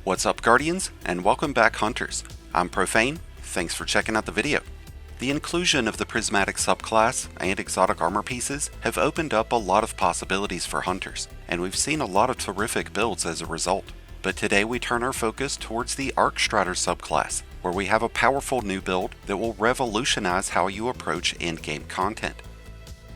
What's up, Guardians, and welcome back, Hunters. I'm Profane, thanks for checking out the video. The inclusion of the Prismatic subclass and exotic armor pieces have opened up a lot of possibilities for Hunters, and we've seen a lot of terrific builds as a result. But today we turn our focus towards the Arcstrider subclass, where we have a powerful new build that will revolutionize how you approach endgame content.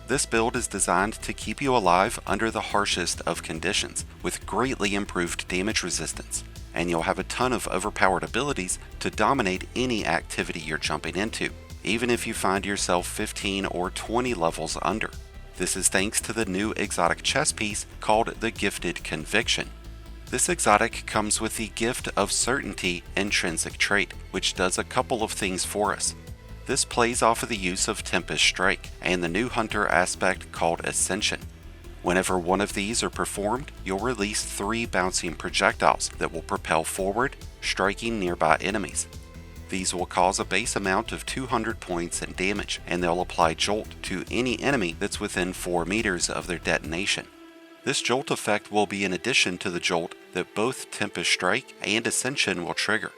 This build is designed to keep you alive under the harshest of conditions, with greatly improved damage resistance, and you'll have a ton of overpowered abilities to dominate any activity you're jumping into, even if you find yourself 15 or 20 levels under. This is thanks to the new exotic chess piece called the Gifted Conviction. This exotic comes with the Gift of Certainty intrinsic trait, which does a couple of things for us. This plays off of the use of Tempest Strike and the new hunter aspect called Ascension. Whenever one of these are performed, you'll release 3 bouncing projectiles that will propel forward, striking nearby enemies. These will cause a base amount of 200 points in damage, and they'll apply Jolt to any enemy that's within 4 meters of their detonation. This Jolt effect will be in addition to the Jolt that both Tempest Strike and Ascension will trigger,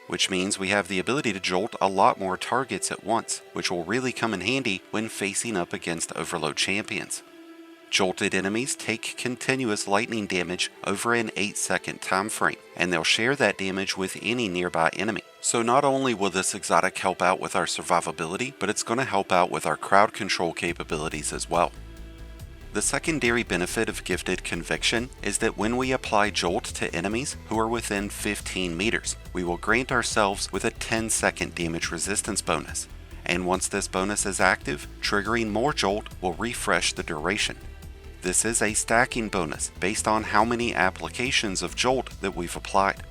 which means we have the ability to jolt a lot more targets at once, which will really come in handy when facing up against overload champions. Jolted enemies take continuous lightning damage over an 8-second time frame, and they'll share that damage with any nearby enemy. So not only will this exotic help out with our survivability, but it's going to help out with our crowd control capabilities as well. The secondary benefit of Gifted Conviction is that when we apply Jolt to enemies who are within 15 meters, we will grant ourselves with a 10-second damage resistance bonus. And once this bonus is active, triggering more Jolt will refresh the duration. This is a stacking bonus based on how many applications of Jolt that we've applied.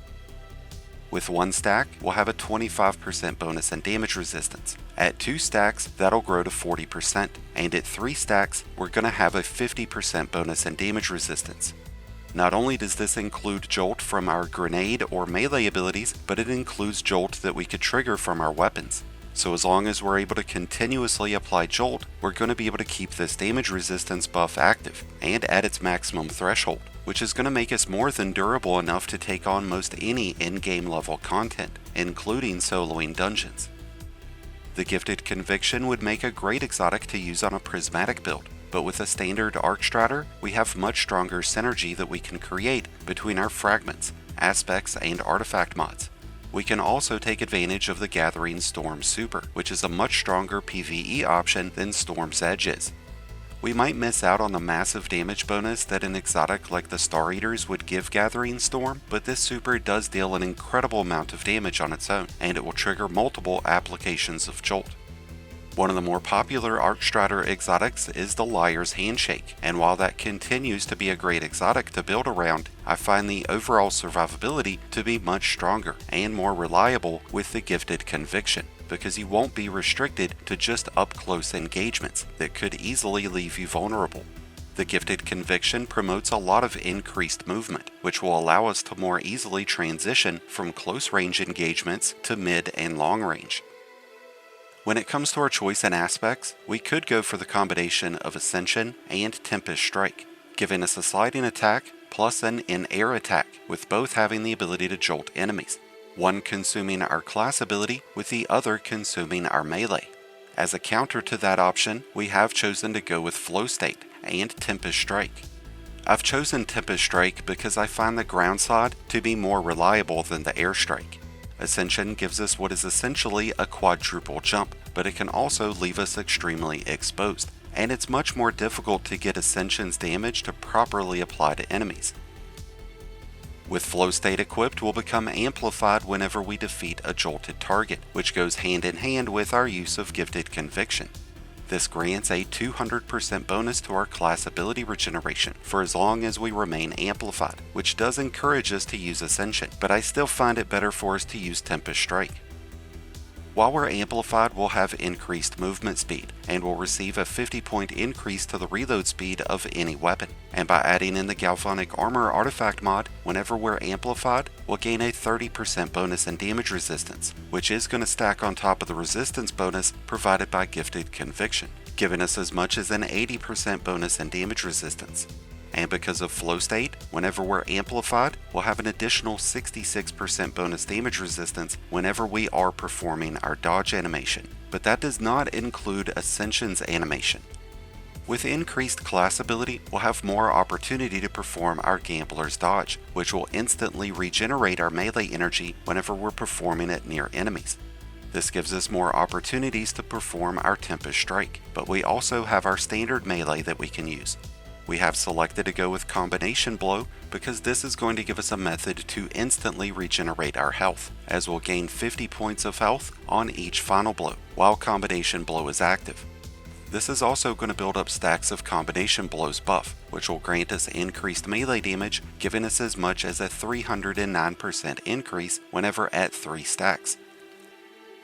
With 1 stack, we'll have a 25% bonus in damage resistance. At 2 stacks, that'll grow to 40%, and at 3 stacks, we're going to have a 50% bonus in damage resistance. Not only does this include Jolt from our grenade or melee abilities, but it includes Jolt that we could trigger from our weapons. So as long as we're able to continuously apply Jolt, we're going to be able to keep this damage resistance buff active and at its maximum threshold, which is going to make us more than durable enough to take on most any in-game level content, including soloing dungeons. The Gifted Conviction would make a great exotic to use on a prismatic build, but with a standard Arcstrider, we have much stronger synergy that we can create between our Fragments, Aspects, and Artifact mods. We can also take advantage of the Gathering Storm Super, which is a much stronger PvE option than Storm's Edge is. We might miss out on the massive damage bonus that an exotic like the Star Eaters would give Gathering Storm, but this super does deal an incredible amount of damage on its own, and it will trigger multiple applications of Jolt. One of the more popular Arcstrider exotics is the Liar's Handshake, and while that continues to be a great exotic to build around, I find the overall survivability to be much stronger and more reliable with the Gifted Conviction, because you won't be restricted to just up-close engagements that could easily leave you vulnerable. The Gifted Conviction promotes a lot of increased movement, which will allow us to more easily transition from close-range engagements to mid and long range. When it comes to our choice in aspects, we could go for the combination of Ascension and Tempest Strike, giving us a sliding attack plus an in-air attack, with both having the ability to jolt enemies, one consuming our class ability with the other consuming our melee. As a counter to that option, we have chosen to go with Flow State and Tempest Strike. I've chosen Tempest Strike because I find the ground sod to be more reliable than the air strike. Ascension gives us what is essentially a quadruple jump, but it can also leave us extremely exposed, and it's much more difficult to get Ascension's damage to properly apply to enemies. With Flow State equipped, we'll become amplified whenever we defeat a jolted target, which goes hand in hand with our use of Gifted Conviction. This grants a 200% bonus to our class ability regeneration for as long as we remain amplified, which does encourage us to use Ascension, but I still find it better for us to use Tempest Strike. While we're amplified, we'll have increased movement speed, and will receive a 50-point increase to the reload speed of any weapon. And by adding in the Galvanic Armor Artifact mod, whenever we're amplified, we'll gain a 30% bonus in damage resistance, which is going to stack on top of the resistance bonus provided by Gifted Conviction, giving us as much as an 80% bonus in damage resistance. And because of flow state, whenever we're amplified, we'll have an additional 66% bonus damage resistance whenever we are performing our dodge animation. But that does not include Ascension's animation. With increased class ability, we'll have more opportunity to perform our Gambler's Dodge, which will instantly regenerate our melee energy whenever we're performing it near enemies. This gives us more opportunities to perform our Tempest Strike, but we also have our standard melee that we can use. We have selected to go with Combination Blow because this is going to give us a method to instantly regenerate our health, as we'll gain 50 points of health on each final blow, while Combination Blow is active. This is also going to build up stacks of Combination Blows buff, which will grant us increased melee damage, giving us as much as a 309% increase whenever at 3 stacks.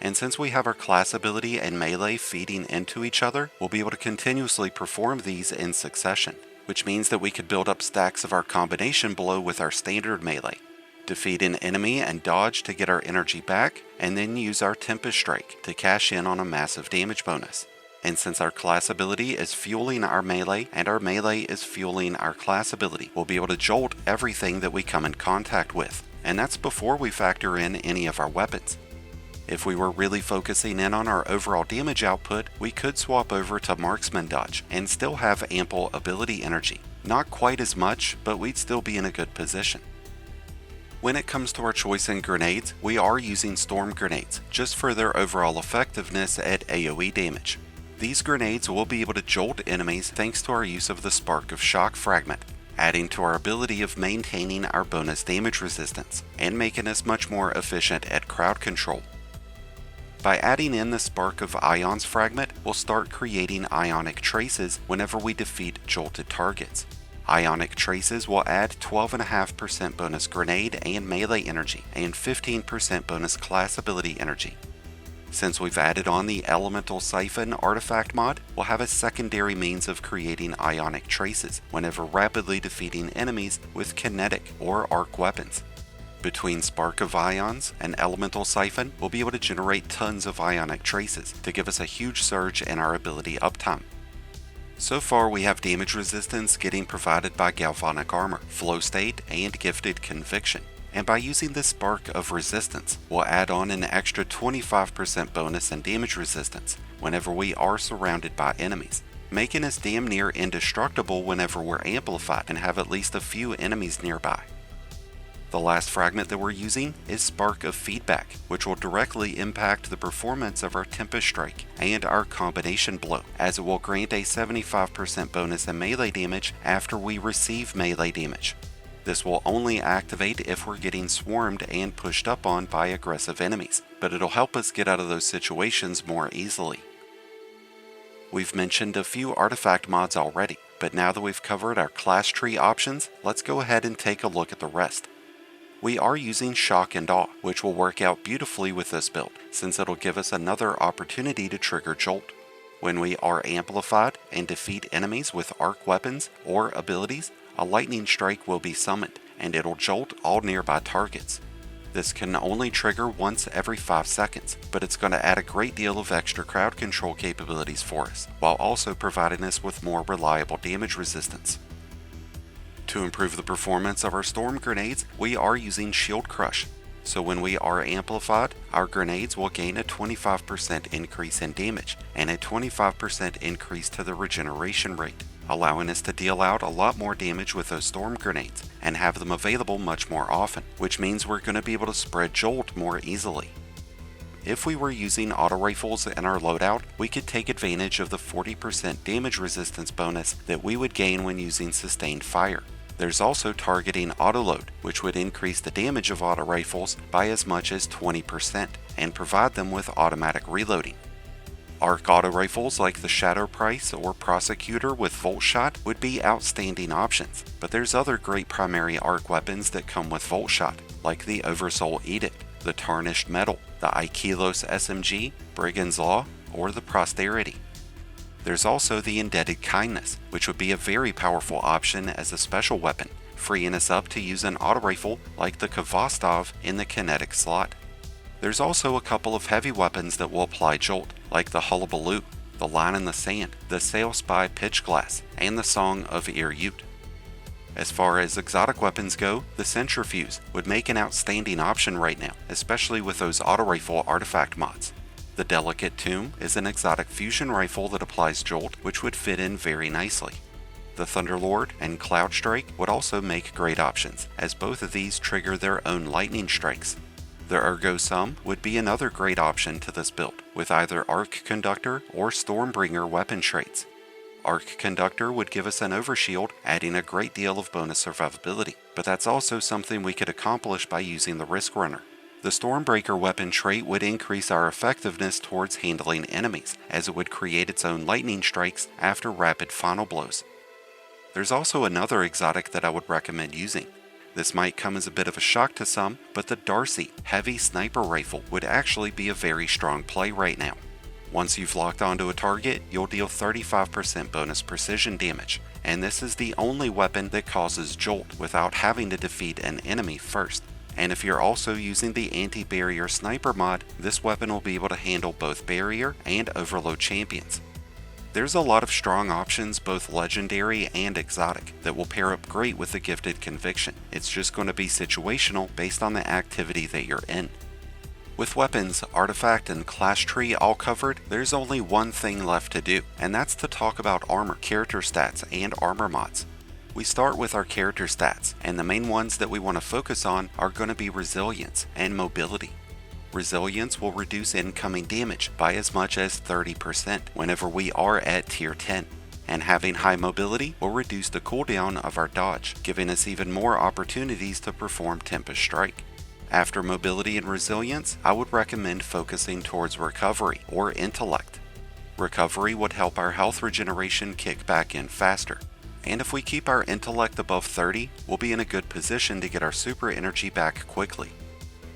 And since we have our class ability and melee feeding into each other, we'll be able to continuously perform these in succession, which means that we could build up stacks of our Combination Blow with our standard melee, defeat an enemy and dodge to get our energy back, and then use our Tempest Strike to cash in on a massive damage bonus. And since our class ability is fueling our melee and our melee is fueling our class ability, we'll be able to jolt everything that we come in contact with, and that's before we factor in any of our weapons. If we were really focusing in on our overall damage output, we could swap over to Marksman Dodge and still have ample ability energy. Not quite as much, but we'd still be in a good position. When it comes to our choice in grenades, we are using Storm Grenades, just for their overall effectiveness at AoE damage. These grenades will be able to jolt enemies thanks to our use of the Spark of Shock fragment, adding to our ability of maintaining our bonus damage resistance, and making us much more efficient at crowd control. By adding in the Spark of Ions fragment, we'll start creating ionic traces whenever we defeat jolted targets. Ionic traces will add 12.5% bonus grenade and melee energy, and 15% bonus class ability energy. Since we've added on the Elemental Siphon artifact mod, we'll have a secondary means of creating ionic traces whenever rapidly defeating enemies with kinetic or arc weapons. Between Spark of Ions and Elemental Siphon, we'll be able to generate tons of ionic traces to give us a huge surge in our ability uptime. So far we have damage resistance getting provided by Galvanic Armor, Flow State, and Gifted Conviction. And by using this Spark of Resistance, we'll add on an extra 25% bonus in damage resistance whenever we are surrounded by enemies, making us damn near indestructible whenever we're amplified and have at least a few enemies nearby. The last fragment that we're using is Spark of Feedback, which will directly impact the performance of our Tempest Strike and our Combination Blow, as it will grant a 75% bonus in melee damage after we receive melee damage. This will only activate if we're getting swarmed and pushed up on by aggressive enemies, but it'll help us get out of those situations more easily. We've mentioned a few artifact mods already, but now that we've covered our class tree options, let's go ahead and take a look at the rest. We are using Shock and Awe, which will work out beautifully with this build, since it'll give us another opportunity to trigger Jolt. When we are amplified and defeat enemies with arc weapons or abilities, a lightning strike will be summoned, and it'll jolt all nearby targets. This can only trigger once every 5 seconds, but it's going to add a great deal of extra crowd control capabilities for us, while also providing us with more reliable damage resistance. To improve the performance of our storm grenades, we are using Shield Crush. So when we are amplified, our grenades will gain a 25% increase in damage, and a 25% increase to the regeneration rate, allowing us to deal out a lot more damage with those storm grenades and have them available much more often, which means we're going to be able to spread Jolt more easily. If we were using auto rifles in our loadout, we could take advantage of the 40% damage resistance bonus that we would gain when using sustained fire. There's also targeting autoload, which would increase the damage of auto rifles by as much as 20% and provide them with automatic reloading. Arc auto rifles like the Shadow Price or Prosecutor with Voltshot would be outstanding options, but there's other great primary arc weapons that come with Voltshot, like the Oversoul Edict, the Tarnished Metal, the Aikilos SMG, Brigand's Law, or the Posterity. There's also the Indebted Kindness, which would be a very powerful option as a special weapon, freeing us up to use an auto rifle like the Kvostov in the kinetic slot. There's also a couple of heavy weapons that will apply Jolt, like the Hullabaloo, the Line in the Sand, the Sail Spy Pitch Glass, and the Song of Ir Ute. As far as exotic weapons go, the Centrifuge would make an outstanding option right now, especially with those auto-rifle artifact mods. The Delicate Tomb is an exotic fusion rifle that applies Jolt, which would fit in very nicely. The Thunderlord and Cloud Strike would also make great options, as both of these trigger their own lightning strikes. The Ergo Sum would be another great option to this build, with either Arc Conductor or Stormbringer weapon traits. Arc Conductor would give us an overshield, adding a great deal of bonus survivability, but that's also something we could accomplish by using the Risk Runner. The Stormbreaker weapon trait would increase our effectiveness towards handling enemies, as it would create its own lightning strikes after rapid final blows. There's also another exotic that I would recommend using. This might come as a bit of a shock to some, but the Darcy Heavy Sniper Rifle would actually be a very strong play right now. Once you've locked onto a target, you'll deal 35% bonus precision damage, and this is the only weapon that causes Jolt without having to defeat an enemy first. And if you're also using the Anti-Barrier Sniper mod, this weapon will be able to handle both barrier and overload champions. There's a lot of strong options, both legendary and exotic, that will pair up great with the Gifted Conviction. It's just going to be situational based on the activity that you're in. With weapons, artifact, and class tree all covered, there's only one thing left to do, and that's to talk about armor, character stats, and armor mods. We start with our character stats, and the main ones that we want to focus on are going to be resilience and mobility. Resilience will reduce incoming damage by as much as 30% whenever we are at tier 10, and having high mobility will reduce the cooldown of our dodge, giving us even more opportunities to perform Tempest Strike. After mobility and resilience, I would recommend focusing towards recovery or intellect. Recovery would help our health regeneration kick back in faster. And if we keep our intellect above 30, we'll be in a good position to get our super energy back quickly.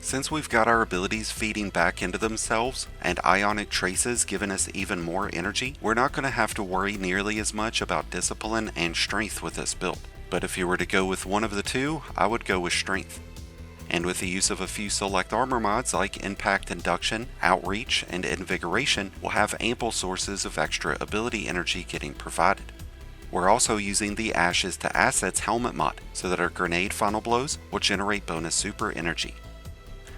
Since we've got our abilities feeding back into themselves, and ionic traces giving us even more energy, we're not going to have to worry nearly as much about discipline and strength with this build. But if you were to go with one of the two, I would go with strength. And with the use of a few select armor mods like Impact Induction, Outreach, and Invigoration, we'll have ample sources of extra ability energy getting provided. We're also using the Ashes to Assets helmet mod, so that our grenade final blows will generate bonus super energy.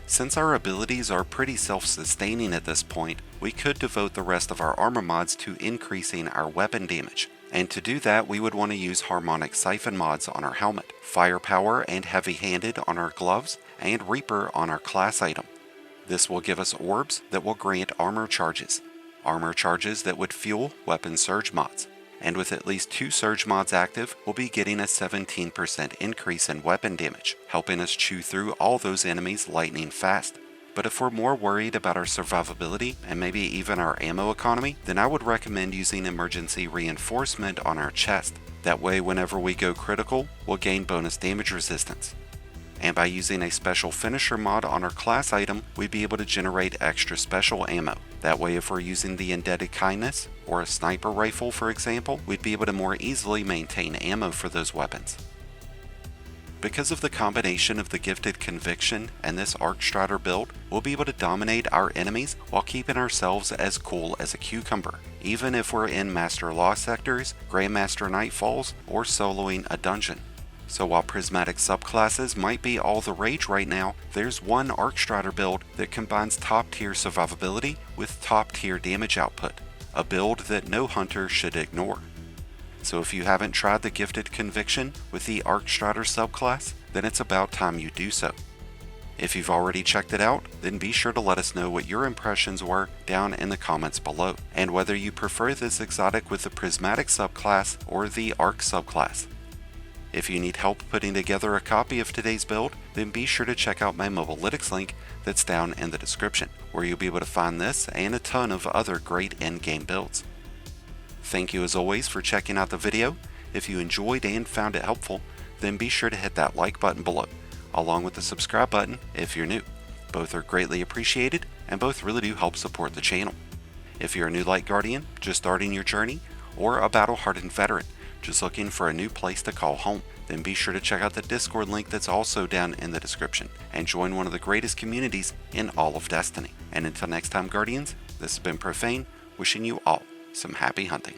Since our abilities are pretty self-sustaining at this point, we could devote the rest of our armor mods to increasing our weapon damage. And to do that, we would want to use Harmonic Siphon mods on our helmet, Firepower and Heavy-Handed on our gloves, and Reaper on our class item. This will give us orbs that will grant armor charges that would fuel weapon surge mods. And with at least 2 surge mods active, we'll be getting a 17% increase in weapon damage, helping us chew through all those enemies lightning fast. But if we're more worried about our survivability and maybe even our ammo economy, then I would recommend using Emergency Reinforcement on our chest. That way, whenever we go critical, we'll gain bonus damage resistance. And by using a special finisher mod on our class item, we'd be able to generate extra special ammo. That way, if we're using the Indebted Kindness, or a sniper rifle for example, we'd be able to more easily maintain ammo for those weapons. Because of the combination of the Gifted Conviction and this Arcstrider build, we'll be able to dominate our enemies while keeping ourselves as cool as a cucumber, even if we're in Master Law sectors, Grandmaster Nightfalls, or soloing a dungeon. So while prismatic subclasses might be all the rage right now, there's one Arcstrider build that combines top tier survivability with top tier damage output, a build that no hunter should ignore. So if you haven't tried the Gifted Conviction with the Arcstrider subclass, then it's about time you do so. If you've already checked it out, then be sure to let us know what your impressions were down in the comments below, and whether you prefer this exotic with the Prismatic subclass or the Arc subclass. If you need help putting together a copy of today's build, then be sure to check out my Mobalytics link that's down in the description, where you'll be able to find this and a ton of other great endgame builds. Thank you as always for checking out the video. If you enjoyed and found it helpful, then be sure to hit that like button below, along with the subscribe button if you're new. Both are greatly appreciated, and both really do help support the channel. If you're a new Light Guardian, just starting your journey, or a battle-hardened veteran, just looking for a new place to call home, then be sure to check out the Discord link that's also down in the description, and join one of the greatest communities in all of Destiny. And until next time, Guardians, this has been Profane, wishing you all some happy hunting.